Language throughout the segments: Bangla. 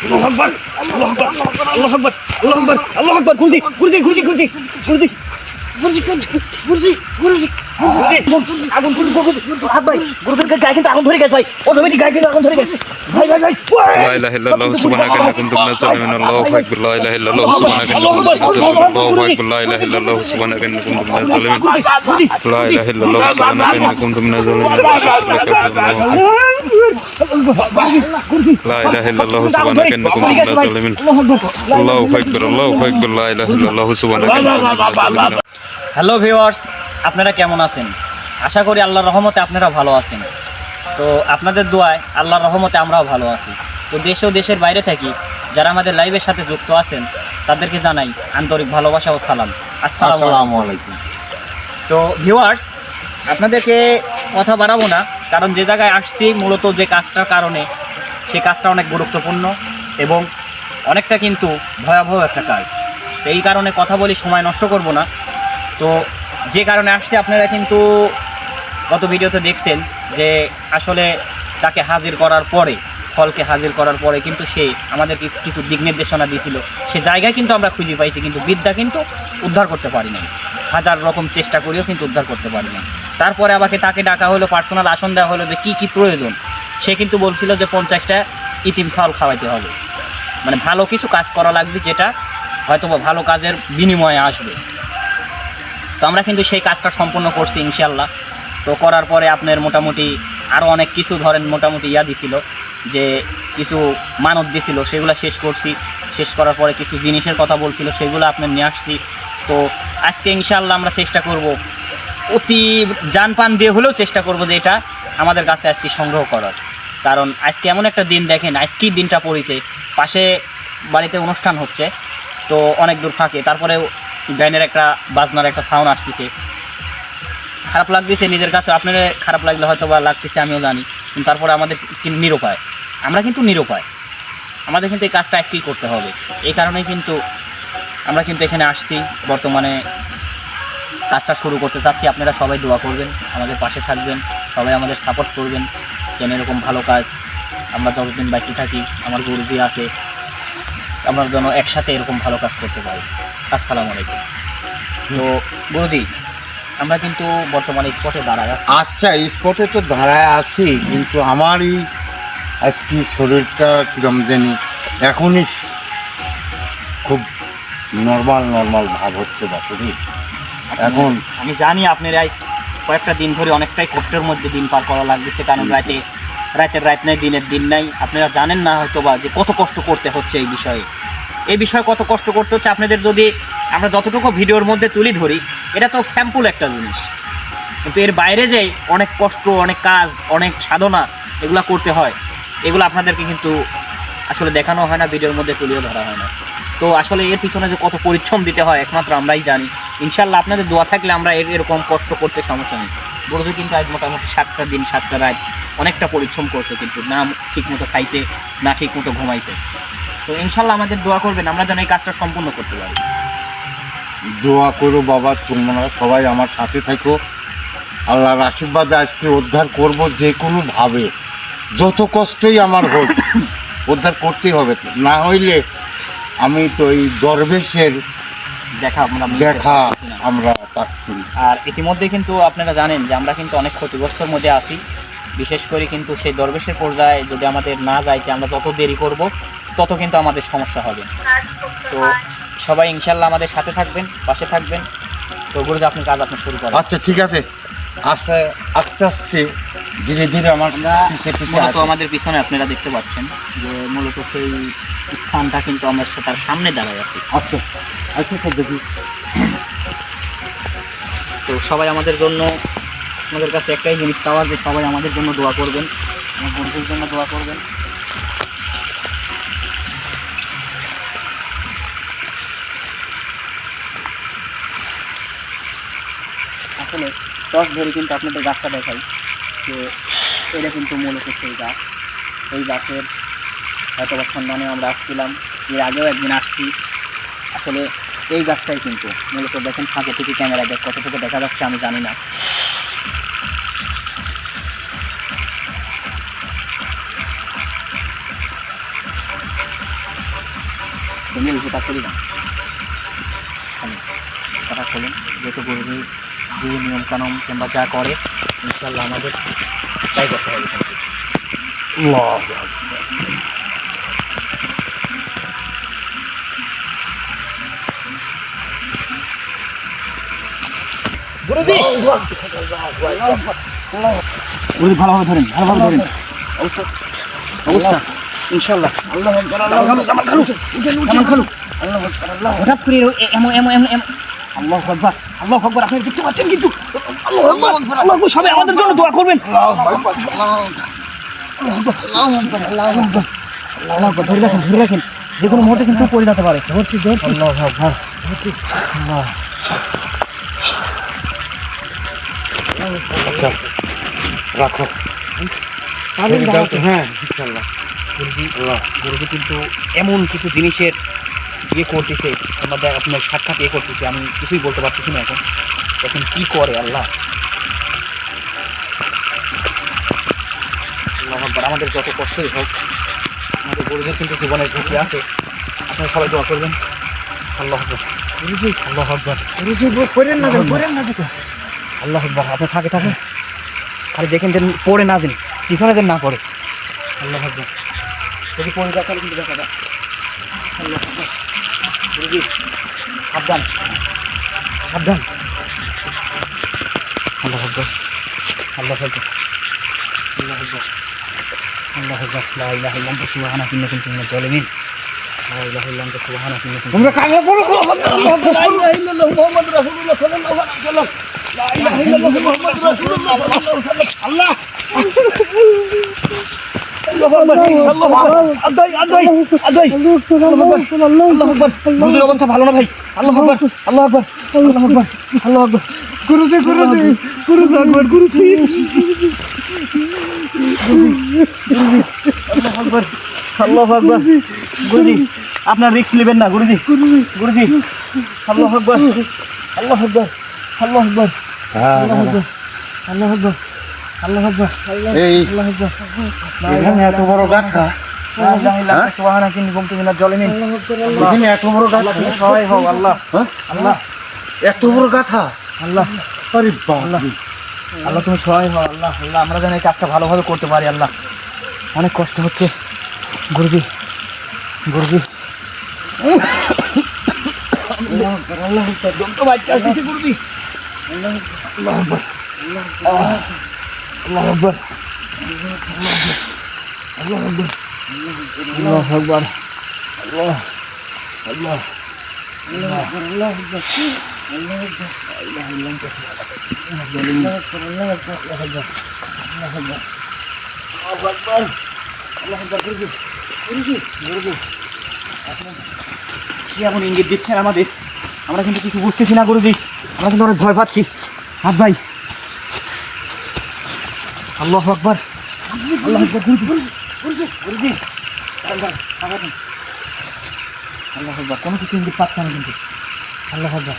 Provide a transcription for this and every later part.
আল্লাহু আকবার আল্লাহু আকবার আল্লাহু আকবার আল্লাহু আকবার আল্লাহু আকবার গুরুজি গুরুজি গুরুজি গুরুজি গুরুজি গুরুজি গুরুজি গুরুজি আগুন হাত ভাই গুরুদের গায়ে কিন্তু আগুন ধরে গেছে ভাই অটোমেটিক গায়ে কিন্তু আগুন ধরে গেছে ভাই ভাই ভাই লা ইলাহা ইল্লাল্লাহু সুবহানাকা ইন্নী কুনতু মিনাজ জালিমিন আল্লাহু আকবার লা ইলাহা ইল্লাল্লাহু সুবহানাকা ইন্নী কুনতু মিনাজ জালিমিন আল্লাহু আকবার লা ইলাহা ইল্লাল্লাহু সুবহানাকা ইন্নী কুনতু মিনাজ জালিমিন লা ইলাহা ইল্লাল্লাহু সুবহানাকা ইন্নী কুনতু মিনাজ জালিমিন লা ইলাহা ইল্লাল্লাহু সুবহানাকা ইন্নী কুনতু মিনাজ জালিমিন আল্লাহু আকবার লা ইলাহা ইল্লাল্লাহু সুবহানাকা ইন্নী কুনতু মিনাজ জালিমিন। হ্যালো ভিউয়ার্স, আপনারা কেমন আছেন? আশা করি আল্লাহর রহমতে আপনারা ভালো আছেন। তো আপনাদের দোয়ায় আল্লাহর রহমতে আমরাও ভালো আছি। তো দেশ ও দেশের বাইরে থাকি যারা আমাদের লাইভের সাথে যুক্ত আছেন তাদেরকে জানাই আন্তরিক ভালোবাসা ও সালাম। আসসালামু আলাইকুম। তো ভিউয়ার্স, আপনাদেরকে কথা বাড়াবো না, কারণ যে জায়গায় আসছি মূলত যে কাজটার কারণে, সেই কাজটা অনেক গুরুত্বপূর্ণ এবং অনেকটা কিন্তু ভয়াবহ একটা কাজ। তো এই কারণে কথা বলি, সময় নষ্ট করব না। তো যে কারণে আসছে আপনারা কিন্তু গত ভিডিওতে দেখছেন যে আসলে তাকে হাজির করার পরে, ফলকে হাজির করার পরে কিন্তু সে আমাদের কিছু দিক নির্দেশনা দিয়েছিল। সে জায়গায় কিন্তু আমরা খুঁজে পাইছি, কিন্তু বিদ্যা কিন্তু উদ্ধার করতে পারি নাই। হাজার রকম চেষ্টা করেও কিন্তু উদ্ধার করতে পারি না। তারপরে আমাকে তাকে ডাকা হলো, পার্সোনাল আসন দেওয়া হলো যে কী কী প্রয়োজন। সে কিন্তু বলছিল যে 50টা ইতিম চাউল খাওয়াইতে হবে, মানে ভালো কিছু কাজ করা লাগবে যেটা হয়তো বা ভালো কাজের বিনিময়ে আসবে। তো আমরা কিন্তু সেই কাজটা সম্পূর্ণ করছি ইনশাল্লাহ। তো করার পরে আপনার মোটামুটি আরও অনেক কিছু ধরেন মোটামুটি দিছিল, যে কিছু মানত দিছিল, সেগুলো শেষ করছি। শেষ করার পরে কিছু জিনিসের কথা বলছিল, সেগুলো আপনার নিয়ে আসছি। তো আজকে ইনশাল্লাহ আমরা চেষ্টা করব, অতি জানপান দিয়ে হলেও চেষ্টা করব যে এটা আমাদের কাছে আজকে সংগ্রহ করার। কারণ আজকে এমন একটা দিন, দেখেন আজকেই দিনটা পড়েছে, পাশে বাড়িতে অনুষ্ঠান হচ্ছে, তো অনেক দূর থাকে, তারপরেও গানের একটা বাজনার একটা সাউন্ড আসতেছে। খারাপ লাগতেছে নিজের কাছে, আপনার খারাপ লাগলে হয়তো বা লাগতেছে, আমিও জানি, কিন্তু তারপরে আমাদের কিন্তু নিরুপায়, আমরা কিন্তু নিরুপায়, আমাদের কিন্তু এই কাজটা আজকেই করতে হবে। এই কারণেই কিন্তু আমরা কিন্তু এখানে আসছি, বর্তমানে কাজটা শুরু করতে চাচ্ছি। আপনারা সবাই দোয়া করবেন, আমাদের পাশে থাকবেন, সবাই আমাদের সাপোর্ট করবেন, যেন এরকম ভালো কাজ আমরা যতদিন বেঁচে থাকি, আমার গুরুজি আছে, আমরা যেন একসাথে এরকম ভালো কাজ করতে পারি। আসসালামু আলাইকুম। তো গুরুজি, আমরা কিন্তু বর্তমানে স্পটে দাঁড়ায় আছি। আচ্ছা, স্পটে তো দাঁড়ায় আছি, কিন্তু আমারই আজকে শরীরটা কীরকম জানি এখনই খুব নর্মাল ভাব হচ্ছে বাপুরি। এখন আমি জানি আপনার কয়েকটা দিন ধরে অনেকটাই কষ্টের মধ্যে দিন পার করা লাগতেছে, কারণ রাতের রাত নাই, দিনের দিন নাই। আপনারা জানেন না হয়তো বা যে কত কষ্ট করতে হচ্ছে এই বিষয়ে কত কষ্ট করতে হচ্ছে আপনাদের। যদি আমরা যতটুকু ভিডিওর মধ্যে তুলি ধরি, এটা তো স্যাম্পল একটা জিনিস, কিন্তু এর বাইরে যে অনেক কষ্ট, অনেক কাজ, অনেক সাধনা এগুলো করতে হয়, এগুলো আপনাদেরকে কিন্তু আসলে দেখানো হয় না, ভিডিওর মধ্যে তুলেও ধরা হয় না। তো আসলে এর পিছনে যে কত পরিশ্রম দিতে হয় একমাত্র আমরাই জানি। ইনশাল্লাহ আপনাদের দোয়া থাকলে আমরা এরকম কষ্ট করতে সমস্যা নেই। গুরুজি কিন্তু আজ মোটামুটি 7টা দিন 7টা রাত অনেকটা পরিশ্রম করছে, কিন্তু না ঠিক মতো খাইছে, না ঠিক মতো ঘুমাইছে। তো ইনশাল্লাহ আমাদের দোয়া করবেন, আমরা যেন এই কাজটা সম্পূর্ণ করতে পারি। দোয়া করো বাবা, তোমরা সবাই আমার সাথে থাকো। আল্লাহর আশীর্বাদে আজকে উদ্ধার করব, যে কোনোভাবে যত কষ্টই আমার হোক উদ্ধার করতেই হবে। না হইলে আমি তো এই দরবেশের দেখা আমরা পাচ্ছি। আর ইতিমধ্যে কিন্তু আপনারা জানেন যে আমরা কিন্তু অনেক ক্ষতিগ্রস্তর মধ্যে আছি, বিশেষ করে কিন্তু সেই দরবেশের পর্যায়ে যদি আমাদের না যাইতে আমরা যত দেরি করব তত কিন্তু আমাদের সমস্যা হবে। তো সবাই ইনশাল্লাহ আমাদের সাথে থাকবেন, পাশে থাকবেন। তো গুরুজি, আপনি কাজ আপনি শুরু করেন। আচ্ছা, ঠিক আছে। আস্তে আস্তে ধীরে ধীরে আমার মূলত আমাদের পিছনে আপনারা দেখতে পাচ্ছেন যে মূলত সেই স্থানটা কিন্তু আমরা তার সামনে দাঁড়ায় আছি। আচ্ছা আচ্ছা, দেখি। তো সবাই আমাদের জন্য, আমাদের কাছে একটাই জিনিস চাওয়ার, যে সবাই আমাদের জন্য দোয়া করবেন, আমার বন্ধুর জন্য দোয়া করবেন। আসলে টস ধরে কিন্তু আপনাদের গাছটা দেখাই, যে এটা কিন্তু মূলত সেই গাছ। এই গাছের হয়তো সন্ধানে আমরা আসছিলাম, এর আগেও একদিন আসছি। আসলে এই গাছটাই কিন্তু মূলত দেখেন, ফাঁকে থেকে ক্যামেরা কতটুকু দেখা যাচ্ছে আমি জানি না। তুমি এই কথা করি না কথা বলুন যেহেতু গরুর যে নিয়ম কানুন কিংবা যা করে ইনশাল্লাহ আমাদের তাই করতে হবে কিন্তু। গুরুজি গুরুজি ভালোভাবে ধরেন অবস্থা ইনশাল্লাহ জামাল খালু হঠাৎ করে এমন এমন এমন এমন আল্লাহু আকবার আপনি দেখতে পাচ্ছেন কিন্তু আল্লাহু আকবার সবাই আমাদের জন্য দোয়া করবেন আল্লাহু আকবার ধরে রাখেন যে কোনো মুহূর্তে কিন্তু পড়ে যেতে পারে আল্লাহু আকবার আচ্ছা রাখো হ্যাঁ ইনশাল্লাহ। গুরুজি কিন্তু এমন কিছু জিনিসের ইয়ে করতেছে আমাদের আপনার সাক্ষাৎ ইয়ে করতেছে আমি কিছুই বলতে পারতেছি না এখন কি করে আল্লাহ আকবার আমাদের যত কষ্টই হোক আমাদের গুরুজির কিন্তু জীবনের ঝুঁকি আছে আপনারা সবাই দোয়া করবেন আল্লাহ আকবার গুরুজি আল্লাহ আকবার গুরুজি করেন না দেখো আল্লাহ আকবার আপনি থাকে খালি দেখেন যে পড়ে না দিন পিছনে যেন না পড়ে আল্লাহ আকবার যদি পড়ে যায় তাহলে কিন্তু দেখা যায় আল্লাহ আকবার গুরুজি সাবধান আল্লাহ আকবার লা ইলাহা ইল্লা আনতা সুবহানাকা ইন্নী কুনতু মিনাজ জালিমিন লা ইলাহা ইল্লা আনতা সুবহানাকা ইন্নী কুনতু তোমরা কানে বলো লা ইলাহা ইল্লাল্লাহু মুহাম্মাদুর রাসূলুল্লাহ সাল্লাল্লাহু আলাইহি ওয়াসাল্লাম লা ইলাহা ইল্লাল্লাহু মুহাম্মাদুর রাসূলুল্লাহ সাল্লাল্লাহু আলাইহি ওয়াসাল্লাম আল্লাহ গুরুজির অবস্থা ভালো না ভাই আল্লাহ আকবার গুরুজি আল্লাহ আকবার গুরুজি আপনার রিস্ক নেবেন না গুরুজি আল্লাহ আকবার এই এখানে এত বড় গাথা সুবহানাকা ইন্নী কুনতু মিনাজ জালিমিন এখানে এত বড় গাথা সহায় হও আল্লাহ এত বড় গাথা আল্লাহ আরে বাপ আল্লাহ তুমি সহায় হও আল্লাহ আমরা যেন এই কাজটা ভালোভাবে করতে পারি আল্লাহ অনেক কষ্ট হচ্ছে গুরুজি দম তো বাইরে আসতেছে গুরুজি আল্লাহ আকবার কি এমন ইঙ্গিত দিচ্ছেন আমাদের আমরা কিন্তু কিছু বুঝতেছি না গুরুজি আমরা কিন্তু অনেক ভয় পাচ্ছি হাত ভাই আল্লাহ আকবার গুরুজি আল্লাহ আকবার কোনো কিছু ইঙ্গিত পাচ্ছে না কিন্তু আল্লাহ আকবার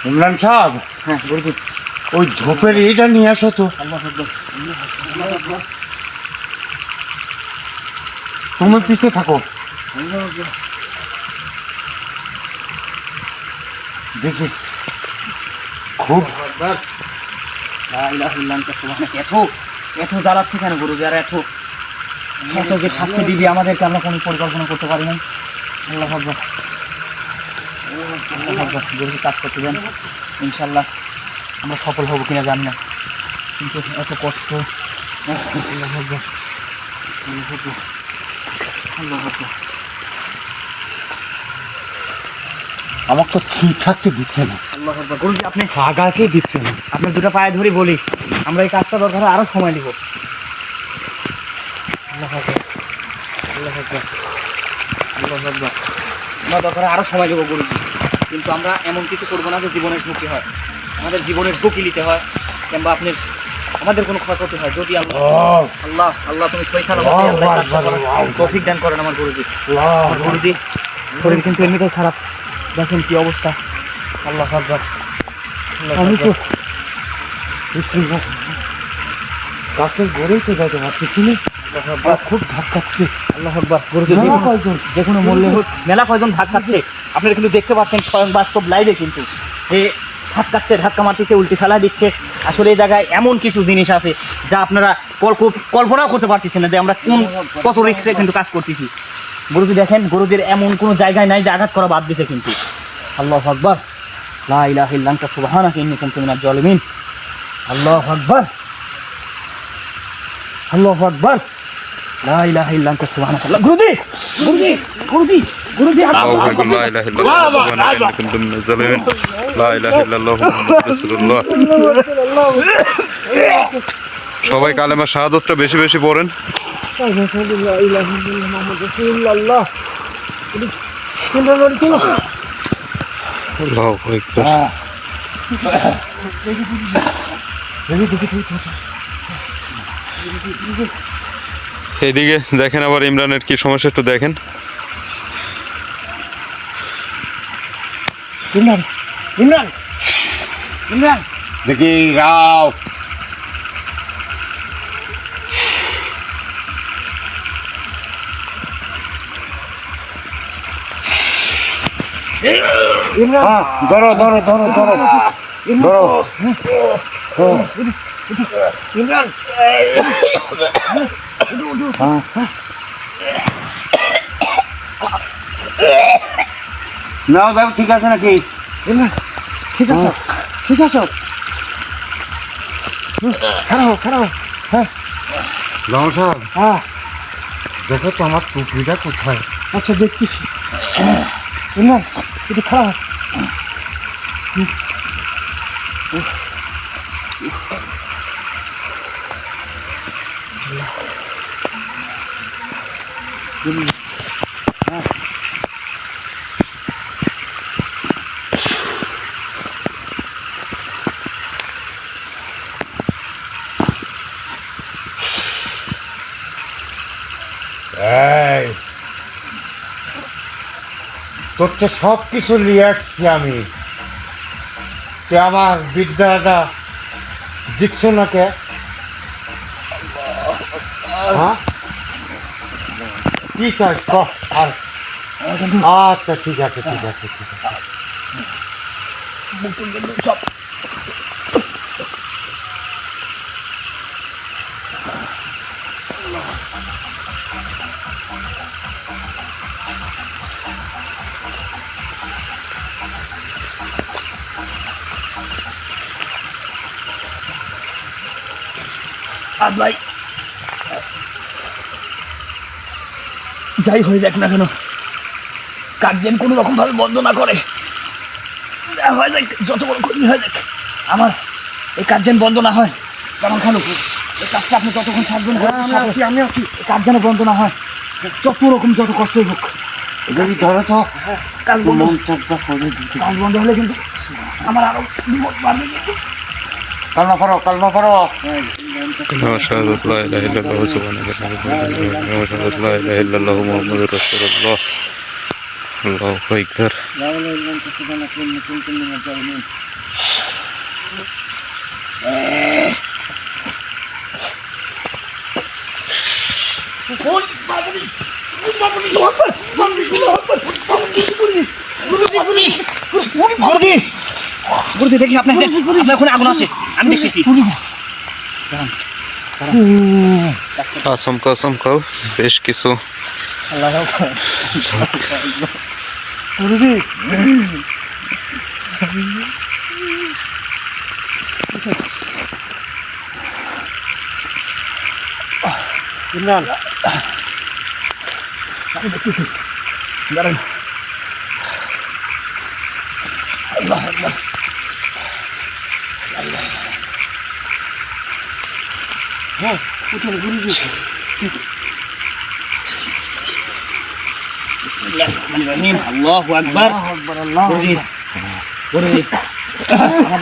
ইমরান সাহেব হ্যাঁ গুরুজি ওই ধোপের এইটা নিয়ে আসো তো আল্লাহ আকবার তুমি পিছিয়ে থাকো দেখি খুব এত জ্বালাচ্ছে কেন গুরুজি আর এত যে শাস্তি দিবি আমাদেরকে আমরা কোনো পরিকল্পনা করতে পারি নাই আল্লাহ আকবার গুরুজি কাজ করতে দেন ইনশাল্লাহ আমরা সফল হব কিনা জানি না কিন্তু এত কষ্ট আমার তো ঠিক থাকতে দিচ্ছে না আল্লাহ আকবার গুরুজি আপনি আগাকে দিচ্ছে না আপনার দুটো পায়ে ধরে বলি আমরা এই কাজটা দরকার হয় আরো সময় নিব আমরা দরকার আরো সময় দেবো গুরুজি কিন্তু আমরা এমন কিছু করবো না যে জীবনের ঝুঁকি হয় আমাদের জীবনের ঝুঁকি নিতে হয় কিংবা আপনার আমাদের কোনো ক্ষয়ক্ষতি হয় যদি আল্লাহ তুমি সই তৌফিক দান করেন আমার গুরুজি শরীর কিন্তু এমনিতেই খারাপ দেখেন কি অবস্থা আল্লাহ আকবার গাছের গড়েই তো যাইতে পারতেছি না, খুব ধাক্কাচ্ছে। আল্লাহ আকবার। গুরুজি যে কোনো মূল্যে হোক মেলা কয়জন ধাক্কাচ্ছে, আপনারা কিন্তু দেখতে পাচ্ছেন স্বয়ং বাস্তব লাইভে কিন্তু যে ধাক্কাচ্ছে, ধাক্কা মারতেছে, উল্টে ফেলা দিচ্ছে। আসলে এই জায়গায় এমন কিছু জিনিস আছে যা আপনারা কল্পনাও করতে পারতেছেন না যে আমরা কত রিস্কে কিন্তু কাজ করতেছি। গুরুজি দেখেন, গুরুজির এমন কোনো জায়গায় নাই যে আঘাত করা বাদ দিছে কিন্তু। আল্লাহু আকবার, লা ইলাহা ইল্লা আনতা সুবহানাকা ইন্নী কুনতু মিনাজ জালিমিন। আল্লাহু আকবার, আল্লাহু আকবার, লা ইলাহা ইল্লা আনতা সুবহানাকা। গুরুজি গুরুজি গুরুজি গুরুজি আল্লাহু আকবার, লা ইলাহা ইল্লাল্লাহ সুবহানাকা ইন্নী কুনতু মিনাজ জালিমিন, লা ইলাহা ইল্লাল্লাহু মুহাম্মাদুর রাসূলুল্লাহ। সবাই কালেমা শাহাদাতটা বেশি বেশি পড়েন। আল্লাহু আকবার। এইদিকে দেখেন আবার ইমরানের কি সমস্যা একটু দেখেন। ইমরান ইমরান ইমরান দেখি রাও ধরো ধরো ধরো ধরো ধরো। ইমরান নাও দাও, ঠিক আছে নাকি? ইমরান ঠিক আছে, ঠিক আছে, খারাপ খারাপ। জামাল সাহেব, হ্যাঁ দেখো তো আমার টুপিটা কোথায়? আচ্ছা দেখতেছি। ইমরান একটু খারাপ। এই, তোর তো সব কিছু নিয়ে আসছি আমি, তুই আমার বিদ্যাটা দিচ্ছ না কে? হ্যাঁ, কি চাস ক? আর আচ্ছা ঠিক আছে ঠিক আছে ঠিক আছে। ভাই যাই হয়ে যাক না কেন, কাজ যেন কোনো রকম ভাবে বন্ধ না করে, যা হয়ে যাক, যত বড় ক্ষতি হয়ে যাক, আমার এই কাজ যেন বন্ধ না হয়। কারণ খালু, এই কাজটা আপনি যতক্ষণ থাকবেন আমি আছি, এই কাজ যেন বন্ধ না হয়, যত রকম যত কষ্টই হোক। ধরো তো, কাজ বন্ধ, কালমা কাজ বন্ধ হলে কিন্তু আমার আরো বিপদ বাড়বে। পড়ো, কালমা পড়ো। কালেমা শাহাদাত লা ইলাহা ইল্লাল্লাহু সুবহানাকা ইন্নী কুনতু মিনাজ জালিমিন, কালেমা শাহাদাত লা ইলাহা ইল্লাল্লাহু মুহাম্মাদুর রাসূলুল্লাহ। আল্লাহু আকবার। গুরুজি দেখি আপনার ওখানে আগুন আছে, আমি দেখতেছি। আচমকা আচমকাও বেশ কিছু গুরুজি ইমরান আমি দেখতেছি, দাঁড়ান। আল্লাহ আকবার। হ্যাঁ কোথায় গুরুজি? বিসমিল্লাহির রহমানির রহিম। আল্লাহু আকবার। গুরুজি গুরুজি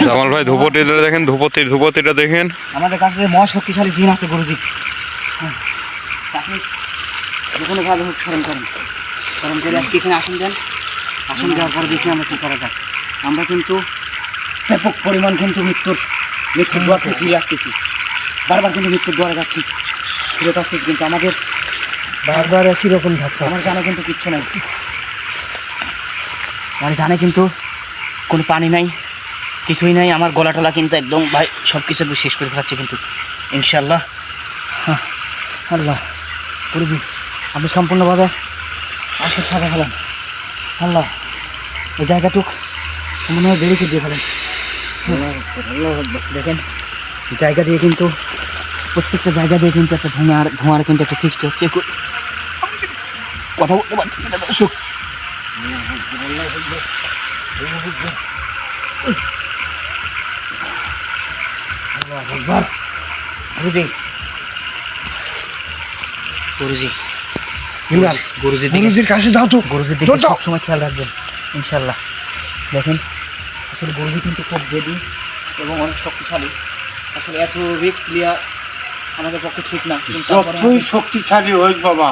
জামাল ভাই ধূপতিটা দেখেন, ধূপতিটা দেখেন। আমাদের কাছে মহা শক্তিশালী জিন আছে গুরুজি। আপনি যে কোনোভাবে হোক স্মরণ করেন, স্মরণ করে আজকে এখানে আসন দেন। আসন দেওয়ার পরে দেখি আমরা কী করা যায়। আমরা কিন্তু ব্যাপক পরিমাণ কিন্তু মৃত্যুর মৃত্যুর দুয়ার থেকে ফিরে আসতেছি, বারবার কিন্তু মৃত্যুর দুয়ারে যাচ্ছি, ফিরত আসতেছি, কিন্তু আমাদের বারবার একই রকম ধাক্কা। আমার জানে কিন্তু কিচ্ছু নাই, আমার জানে কিন্তু কোনো পানি নাই, কিছুই নাই। আমার গলা টলা কিন্তু একদম ভাই সব কিছু একটু শেষ করে ফেলাচ্ছে কিন্তু ইনশাল্লাহ। হ্যাঁ আল্লাহ গুরুজি, আপনি সম্পূর্ণভাবে আশার সাথে ফেলেন। আল্লাহ এই জায়গাটুক মনে হয় বেরিয়ে দিয়ে ফেলেন। দেখেন জায়গা দিয়ে কিন্তু প্রত্যেকটা জায়গা দিয়ে কিন্তু একটা ধোঁয়ার কিন্তু একটা সৃষ্টি হচ্ছে। কথা বলতে পারছি না দর্শক। গুরুজি গুরুজি গুরুজির দিকে, গুরুজির কাছে যাও তো। গুরুজির দিকে সবসময় খেয়াল রাখবেন ইনশাল্লাহ। দেখেন আসলে গুরুজি কিন্তু খুব জেদি এবং অনেক শক্তিশালী। আসলে এত রিস্ক নেওয়া আমাদের পক্ষে ঠিক না, কিন্তু তারপরে যতই শক্তিশালী হোক বাবা,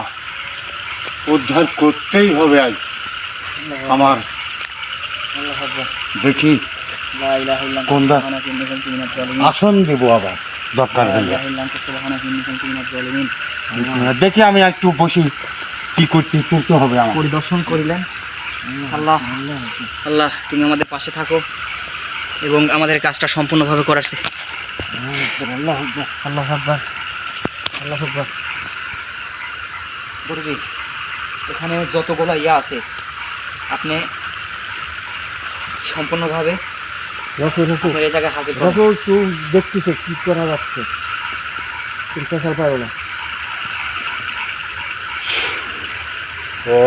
উদ্ধার করতেই হবে আজ আমার। আল্লাহ আকবার, দেখি লা ইলাহা ইল্লাল্লাহ, কোনটা? সুবহানাকা ইন্নী কুনতু মিনাজ জালিমিন, আসন দেবো আবার দরকার লা হলে। ইলাহা ইল্লাল্লাহ, সুবহানাকা ইন্নী কুনতু মিনাজ জালিমিন। দেখি আমি একটু বসি, কি করতে হবে আমার। পরিদর্শন করিলেন। আল্লাহ আল্লাহ তুমি আমাদের পাশে থাকো এবং আমাদের কাজটা সম্পূর্ণভাবে করাচ্ছে। আল্লাহ আকবার, আল্লাহ আকবার, আল্লাহ আকবার। গুরুজি এখানে যতগুলো আছে আপনি সম্পূর্ণভাবে রাখো রাখো আপনার এই জায়গায় হাজির করুন। রাখো, একটু দেখতেছে কি করা যাচ্ছে, চিন্তা ছাড় পারো না। ও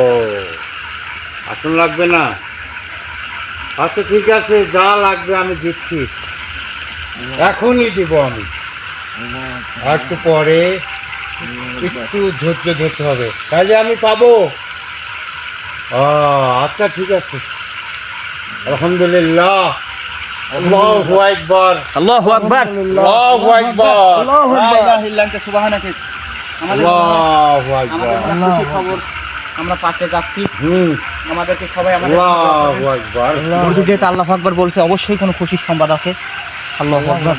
আসন লাগবে না? আচ্ছা ঠিক আছে, যা লাগবে আমি দিচ্ছি, এখনই দিব আমি। আর একটু পরে একটু ধৈর্য ধরতে হবে, তাহলে আমি পাবো। আচ্ছা ঠিক আছে, আলহামদুলিল্লাহ, আল্লাহু আকবার, আল্লাহু আকবার, আল্লাহু আকবার, লা ইলাহা ইল্লা আনতা সুবহানাকা। আমাদের আল্লাহু আকবার, আমাদের খুশি খবর আমরা পাতে যাচ্ছি। আমাদেরকে সবাই আমাদের আল্লাহু আকবার। গুরুজি যেহেতু আল্লাহু আকবার বলছে, অবশ্যই কোনো খুশির সংবাদ আছে। আল্লাহু আকবার,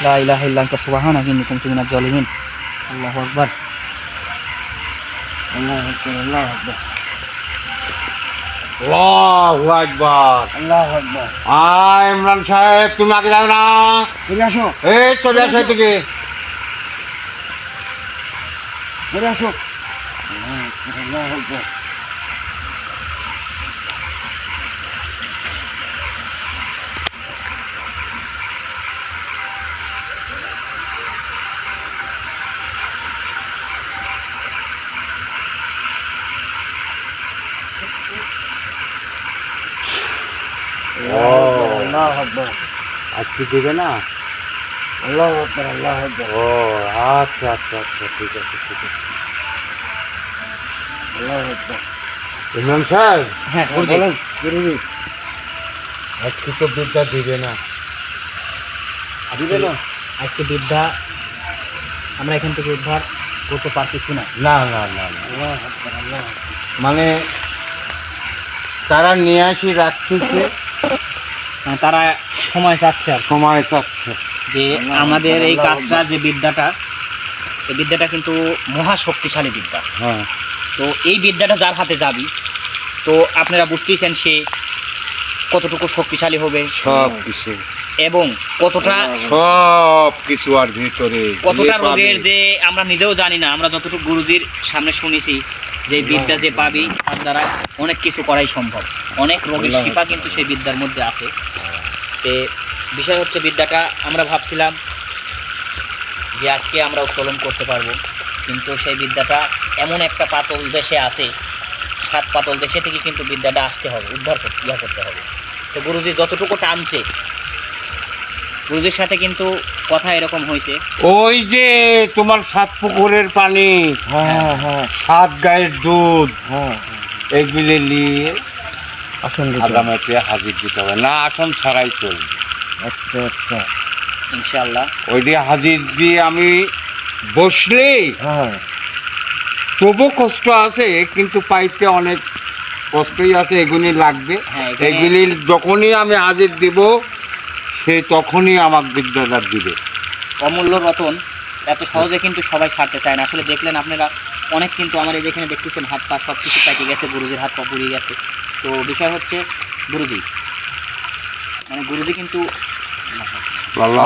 লা ইলাহা ইল্লা আনতা সুবহানাকা ইন্নী কুনতু মিনাজ জালিমিন। আল্লাহু আকবার, আল্লাহু আকবার, আল্লাহু আকবার, আল্লাহু আকবার, আল্লাহু আকবার। ইমরান সাহেব, তুমি আগে যাও না, চলে আসো, এই চলে আসো এদিকে। চলে আসো। আল্লাহু আকবার। আল্লাহু আকবার, আজকে দেবে না? আল্লাহু আকবার, আল্লাহু আকবার, ও আচ্ছা আচ্ছা আচ্ছা, ঠিক আছে ঠিক আছে। আল্লাহু আকবার। ইমরান সাহেব, হ্যাঁ গুরুজি, বলেন। আজকে তো বিদ্যা দিবে না? দিবে না আজকে বিদ্যা আমরা এখান থেকে উদ্ধার করতে পারতেছি না। না না না না, মানে তারা নিয়ে আসি রাখতেছে, মানে তারা সময় চাচ্ছে আর সময় চাচ্ছে। যে আমাদের এই কাজটা, যে বিদ্যাটা, এই বিদ্যাটা কিন্তু মহা শক্তিশালী বিদ্যা। হ্যাঁ, তো এই বিদ্যাটা যার হাতে যাবি, তো আপনারা বুঝতেইছেন সে কতটুকু শক্তিশালী হবে সব কিছু, এবং কতটা সব কিছু আর ভিতরে কতটা যে পাবে। রোগের যে আমরা নিজেও জানি না। আমরা যতটুকু গুরুজির সামনে শুনেছি যে এই বিদ্যা যে পাবি তার দ্বারা অনেক কিছু করাই সম্ভব, অনেক রোগের শিফা কিন্তু সেই বিদ্যার মধ্যে আছে। তে বিষয় হচ্ছে বিদ্যাটা আমরা ভাবছিলাম যে আজকে আমরা উত্তোলন করতে পারবো, কিন্তু সেই বিদ্যাটা এমন একটা পাতল দেশে আছে, 7 পাতল দেশে থেকে কিন্তু বিদ্যাটা আসতে হবে, উদ্ধার করতে হবে। তো গুরুজি যতটুকু টানছে, গুরুজির সাথে কিন্তু কথা এরকম হয়েছে, ওই যে তোমার 7 পুকুরের পানি, হ্যাঁ হ্যাঁ 7 গায়ের দুধ, হ্যাঁ, এগুলি নিয়ে আসন দিতে হবে। আগামীতে হাজির দিতে হবে, না আসন ছাড়াই চলবে। আচ্ছা আচ্ছা, ইনশাআল্লাহ। ওই দিয়ে হাজির দিয়ে আমি বসলে হ্যাঁ তবু কষ্ট আছে, কিন্তু পাইতে অনেক কষ্টই আছে, এগুলি লাগবে। হ্যাঁ, এখানে- এগুলি যখনই আমি হাজির দিব, সে তখনই আমার বিদ্যাটা দিবে। অমূল্য রতন এত সহজে কিন্তু সবাই ছাড়তে চায় না। আসলে দেখলেন আপনারা অনেক কিন্তু আমার এই যেখানে দেখতেছেন হাত পা সব কিছু কেটে গেছে, গুরুজির হাত পা পুড়িয়ে গেছে। তো বিষয় হচ্ছে গুরুজি, মানে গুরুজি কিন্তু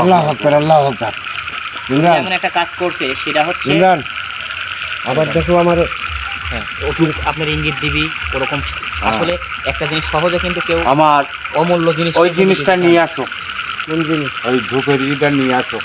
আল্লাহ আকবার, আল্লাহ আকবার। ইমরান, এমন একটা কাজ করছে সেটা হচ্ছে ইমরান, আবার দেখো আমার আপনার ইঙ্গিত দিবি ওরকম। আসলে একটা জিনিস সহজে কিন্তু কেউ আমার অমূল্য জিনিস ওই জিনিসটা নিয়ে আসো, কোন জিনিস? ওই ধূপের ইটা নিয়ে আসো।